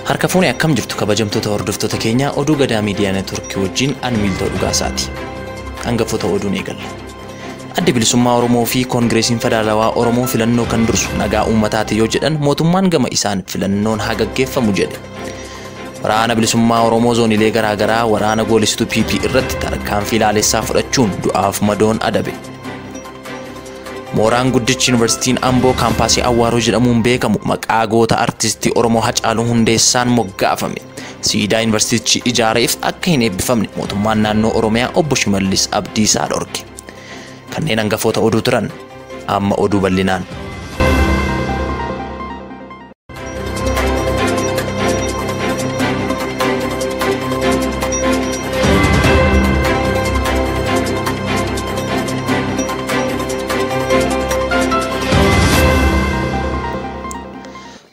Harka fuunee akkam jirtu kabajamtoota hordoftoota keenya oduu gadaa miidiyaa Network wajjin Anmiiltoo Dhugaasaati. Hangafoota oduun eegalla. Adda bilisummaa Oromoo fi Koongireesiin Federaalawaa Oromoo filannoo kan dursu nagaa uummataati yoo jedhan mootummaan gama isaan filannoon haa gaggeeffamu jedhe. Waraana bilisummaa Oromoo zooniilee garaagaraa waraana goolisituu PP irratti tarkaanfii ilaalessaa fudhachuun du'aaf madoon adabe. Mooraan guddichi Yuunivarsiitiin Amboo kaampaasii Awwaaroo jedhamuun beekamu maqaa goota artistii Oromoo Hacaaluu Hundeessaan moggaafame. Siidaa Yuunivarsiitichi ijaareef akka hin eebbifamne mootummaan naannoo Oromiyaa obbo Shimallis Abdiisaa dhorke. Kanneen hangafoota oduu turan amma oduu bal'inaan.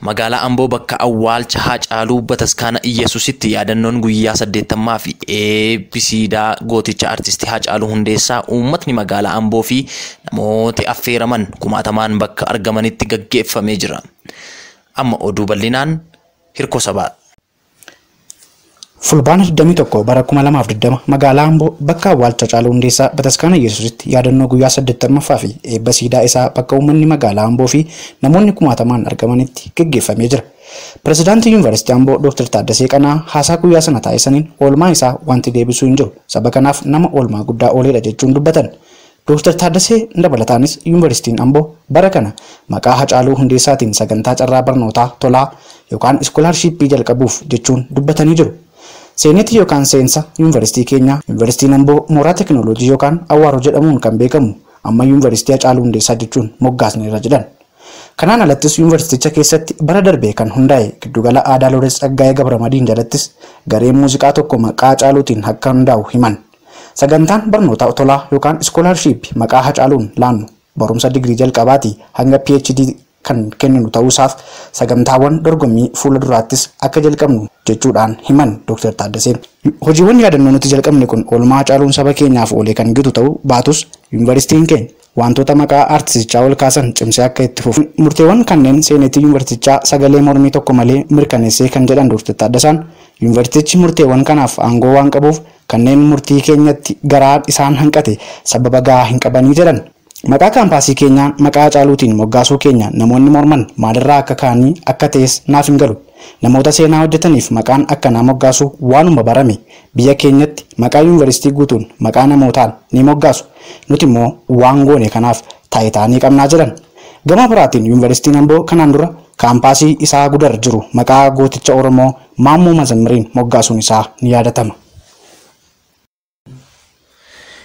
Magaalaa Amboo bakka awwaalcha Hacaaluu Bataskaana Iyyesuusitti yaadannoon guyyaa 80 fi eebbisiidaa gooticha artistii Hacaaluu Hundeessaa uummatni magaalaa Amboo fi namooti affeeraman kumaatamaan bakka argamanitti gaggeeffamee jira. Amma oduu bal'inaan hirkoo sabaa. Fulbaana 21 bara 2020 magaalaa Amboo bakka awwaalcha Hacaaluu Hundeessaa Bataskaana Iyyesuusitti yaadannoo guyyaa 80ffaa fi eebba siidaa isaa bakka uummanni magaalaa Amboo fi namoonni kumaatamaan argamanitti gaggeeffamee jira. Pirezidaantii Yuunivarsiitii Amboo Dr. Taaddasee Qanaa haasaa guyyaa sana taasisaniin oolmaa isaa wanti deebisuu hin jiru. Saba kanaaf nama oolmaa guddaa ooledha jechuun dubbatan. Dr. Taaddasee dabalataanis Yuunivarsiitiin Amboo bara kana maqaa Hacaaluu Hundeessaatiin sagantaa carraa barnootaa tolaa yookaan iskoolaarshiippii jalqabuuf jechuun dubbatanii jiru. Seenetii yookaan seensa Yuunivarsiitii keenya Yuunivarsiitiin Amboo mooraa teekinooloojii yookaan Awwaaroo jedhamuun kan beekamu amma Yuunivarsiitii Hacaaluu Hundeessaa jechuun moggaasneerra jedhan. Kanaan alattis Yuunivarsiiticha keessatti bara darbee kan hundaa'e giddugala aadaa Looreets Dhaggaayee Gabramadiin jalattis gareen muuziqaa tokko maqaa Hacaaluutiin akka hundaa'u himan. Sagantaan barnootaa tolaa yookaan iskoolaarshiippii maqaa Hacaaluun laannu barumsa digirii jalqabaatii hanga PhD kan kenninu ta'uusaaf sagantaawwan dorgommii fuula duraattis akka jalqabnu jechuudhaan himan Dr. Taaddaseen. Hojiiwwan yaadannoo nuti jalqabne kun oolmaa Hacaaluun saba keenyaaf oolee kan gitu ta'uu baatus Yuunivarsiitiin keenya wantoota maqaa artistichaa ol kaasan cimsee akka itti fufu murteewwan kanneen seenetii Yuunivarsiitichaa sagalee mormii tokko malee mirkaneessee kan jedhan Dr. Taaddasaan Yuunivarsiitichi murteewwan kanaaf aangoo waan qabuuf kanneen murtii keenyatti garaan isaan hanqate sababa gahaa hin qabanii jedhan. Maqaa kaampaasii keenyaa maqaa Hacaaluutiin moggaasuu keenya namoonni morman maalirraa akka kaanii akka ta'es naaf hin galu. Namoota seenaa hojjetaniif maqaan akkanaa moggaasuu waanuma barame biyya keenyatti maqaa yuunivarsiitii guutuun maqaa namootaan ni moggaasu. Nuti immoo waan goone kanaaf taayitaa ni qabnaa jedhan. Gama biraatiin Yuunivarsiitiin Amboo kanaan dura kaampaasii isaa Gudar jiru maqaa gooticha Oromoo Maammoo Mazammiriin moggaasuun isaa ni yaadatama.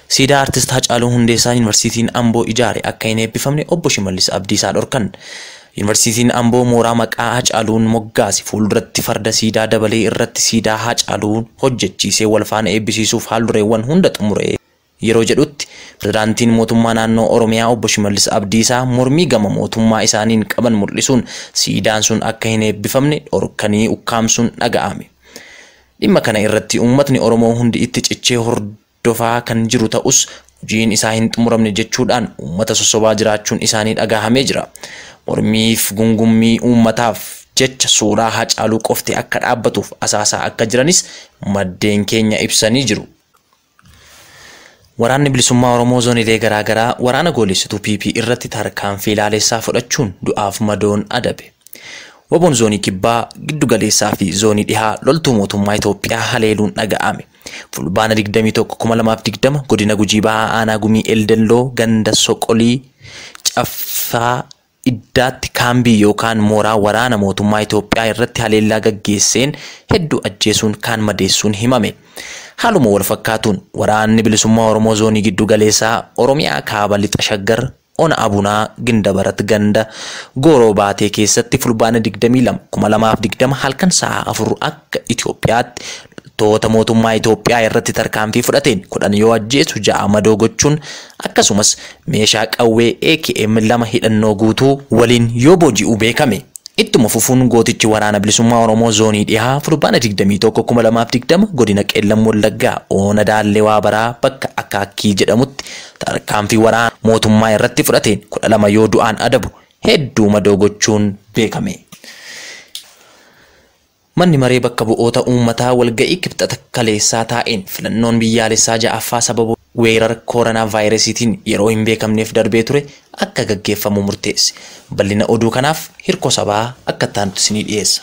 Siidaa artist Hacaaluu Hundeessaa Yuunivarsiitiin Amboo ijaare akka hin eebbifamne obbo Shimallis Abdiisaa dhorkan. Yuunivarsiitiin Amboo mooraa maqaa Hacaaluun moggaase fuulduratti farda siidaa dabalee irratti siidaa Hacaaluun hojjechiisee wal faana eebbisiisuuf haaldureewwan hunda xumuree yeroo jedhutti pirezidaantiin mootummaa naannoo Oromiyaa obbo Shimallis Abdiisaa mormii gama mootummaa isaaniin qaban mul'isuun siidaan sun akka hin eebbifamne dhorkanii ukkaamsuun dhaga'ame. Dhimma kana irratti uummatni Oromoo hundi itti cichee hordofaa kan jiru ta'us hojiin isaa hin xumuramne jechuudhaan uummata sosobaa jiraachuun isaanii dhagahamee jira. Mormiif gungummii uummataaf jecha suuraa Hacaaluu qofti akka dhaabbatuuf asaasaa akka jiranis maddeen keenya ibsanii jiru. Waraanni bilisummaa Oromoo zooniilee garaagaraa waraana goolisituu PP irratti tarkaanfii ilaalessaa fudhachuun du'aaf madoon adabe. Waboon zoonii kibbaa giddu galeessaa fi zoonii dhihaa loltuu mootummaa Itoophiyaa haleeluun dhaga'ame. Fulbaana 21 godina Gujii Bahaa aanaa Gumii Eldelloo ganda Soqolii Caffaa iddaatti kaambii yookaan mooraa waraana mootummaa Itoophiyaa irratti haleellaa gaggeesseen hedduu ajjeesuun kaan madeessuun himame. Haaluma wal fakkaatuun waraanni bilisummaa Oromoo zoonii giddu galeessaa Oromiyaa kaaba lixa Shaggar ona Abunaa Gindabarat ganda Gooroo Baatee keessatti fulbaana 22 halkan sa'a 4 akka Itoophiyaatti toota mootummaa Itoophiyaa irratti tarkaanfii fudhateen 10 yoo ajjeesu 6 madoo gochuun akkasumas meeshaa qawwee AKM 2 hidhannoo guutuu waliin yoo booji'uu beekame. Ittuma fufuun gootichi waraana bilisummaa Oromoo zoonii dhihaa fulbaana 21 godina Qeellam Wallaggaa ona Daallee Waabaraa bakka Akaakii jedhamutti tarkaanfii waraana mootummaa irratti fudhateen 12 yoo du'aan adabu hedduu madoo gochuun beekame. Manni maree bakka bu'oota uummataa walga'ii kibxata kaleessaa taa'een filannoon biyyaalessaa ja'affaa sababa weerara koronaa vaayirasiitiin yeroo hin beekamneef darbee ture akka gaggeeffamu murteesse. Bal'ina oduu kanaaf hirkoo sabaa akka taantu isinii dhiyeessa.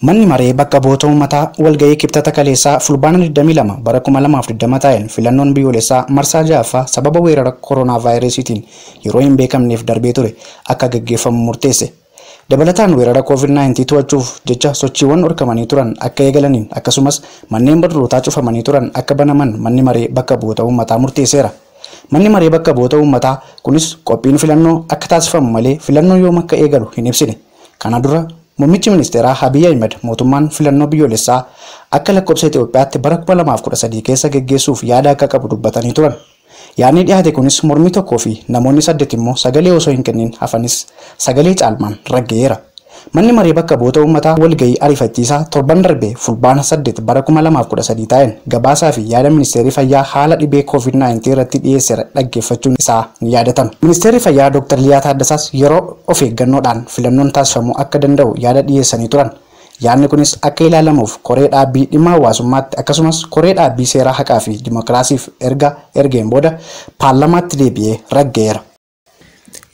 Manni maree bakka bu'oota uummataa walga'ii kibxata kaleessaa Fulbaana 22 bara 2020 taa'een filannoon biyyoolessaa marsaa ja'affaa sababa weerara koronaa vaayirasiitiin yeroo hin beekamneef darbee ture akka gaggeeffamu murteesse. Dabalataan weerara COVID-19 to'achuuf jecha sochiiwwan dhorkamanii turan akka eegalaniin akkasumas manneen barnootaa cufamanii turan akka banaman manni maree bakka bu'oota uummataa murteesseera. Manni maree bakka bu'oota uummataa kunis qophiin filannoo akka taasifamu malee filannoo yoom akka eegalu hin ibsine. Kana dura Muummichi Ministeeraa Abiy Ahmed mootummaan filannoo biyyoolessaa akka lakkoofsa Itoophiyaatti bara 2013 keessa geggeessuuf yaada akka qabu dubbatanii turan. Yaadni dhiyaate kunis mormii tokkoo fi namoonni 8 immoo sagalee osoo hin kennin hafanis sagalee caalmaan raggeera. Manni maree bakka bu'oota uummataa walga'ii ariifachiisaa torban darbee Fulbaana 8 bara 2013 taa'een gabaasaa fi yaada Ministeerri Fayyaa haala dhibee COVID-19 irratti dhiyeesse dhaggeeffachuun isaa ni yaadatama. Ministeerri Fayyaa Dr. Liyaa Taaddasaas yeroo of eeggannoodhaan filannoon taasifamuu akka danda'u yaada dhiyeessanii turan. Yaadni kunis akka ilaalamuuf koree dhaabbii dhimma hawaasummaatti akkasumas koree dhaabbii seeraa haqaa fi dimookiraasiif ergeen booda paarlamaatti deebi'ee raggeera.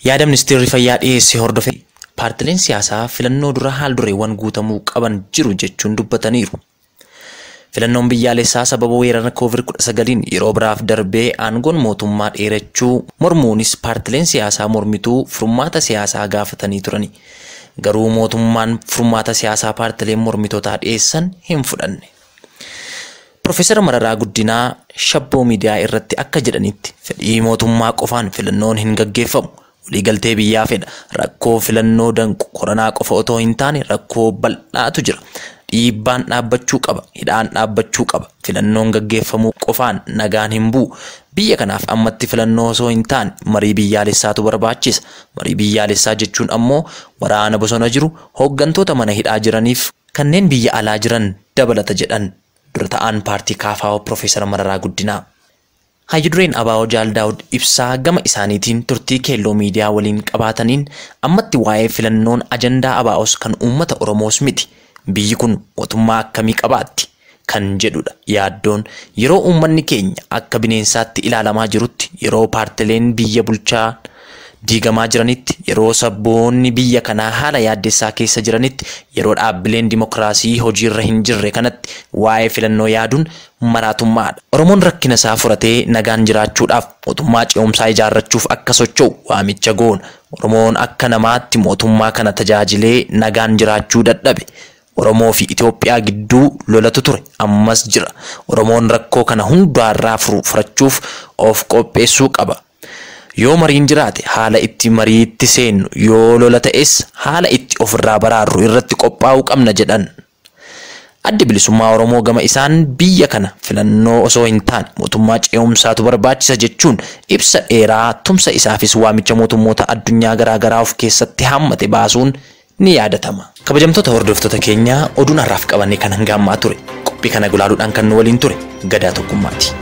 Yaada Ministeerri Fayyaa dhiyeesse hordofee paartileen siyaasaa filannoo dura haal dureewwan guutamuu qaban jiru jechuun dubbataniiru. Filannoon biyyaalessaa sababa weerara COVID-19 yeroo biraaf darbee aangoon mootummaa dheerachuu mormuunis paartileen siyaasaa mormituu furmaata siyaasaa gaafatanii turani. Garuu mootummaan furmaata siyaasaa paartileen mormitootaa dhiyeessan hin fudhanne. Profeesar Mararaa Guddinaa shabboo miidiyaa irratti akka jedhanitti fedhii mootummaa qofaan filannoon hin gaggeeffamu. Waliigaltee biyyaa fedha. Rakkoo filannoo danqu koronaa qofa otoo hin taane rakkoo bal'aatu jira. Dhiibbaan dhaabbachuu qaba. Hidhaan dhaabbachuu qaba. Filannoon gaggeeffamuu qofaan nagaan hin bu'u. Biyya kanaaf ammatti filannoo osoo hin taane marii biyyaalessaatu barbaachisa. Marii biyyaalessaa jechuun ammoo waraana bosona jiru, hooggantoota mana hidhaa jiraniif kanneen biyya alaa jiran dabalata jedhan dura ta'an paartii KFO Profeesar Mararaa Guddinaa. Hayyudureen Abaa'oo Jaal Daawud ibsaa gama isaaniitiin turtii keelloo miidiyaa waliin qabaataniin ammatti waa'ee filannoon ajandaa Abaa'oos kan uummata Oromoos miti. Biyyi kun mootummaa akkamii qabaatti kan jedhudha. Yaaddoon yeroo uummanni keenya akka bineensaatti ilaalamaa jirutti, yeroo paartileen biyya bulchaa diigamaa jiranitti, yeroo sabboonni biyya kanaa haala yaaddessaa keessa jiranitti, yeroo dhaabbileen dimookiraasii hojiirra hin jirre kanatti waa'ee filannoo yaaduun maraatummaadha. Oromoon rakkina isaa furatee nagaan jiraachuudhaaf mootummaa ce'umsaa ijaarrachuuf akka socho'u waamicha goona. Oromoon akka namaatti mootummaa kana tajaajilee nagaan jiraachuu dadhabe. Oromoo fi Itoophiyaa gidduu lolatu ture ammas jira. Oromoon rakkoo kana hundaarraa furachuuf of qopheessuu qaba. Yoo mariin jiraate haala itti mariitti seennu, yoo lola ta'es haala itti ofirraa baraarru irratti qophaa'uu qabna jedhan. Adda bilisummaa Oromoo gama isaan biyya kana filannoo osoo hin taane mootummaa ce'umsaatu barbaachisa jechuun ibsa dheeraa tumsa isaafis waamicha mootummoota addunyaa garaagaraa of keessatti hammate baasuun ni yaadatama. Kabajamtoota hordoftoota keenyaa oduun har'aaf qabanne kan hangaammaa ture. Qophii kana gulaaluudhaan kan nu waliin ture Gadaa Tokkummaati.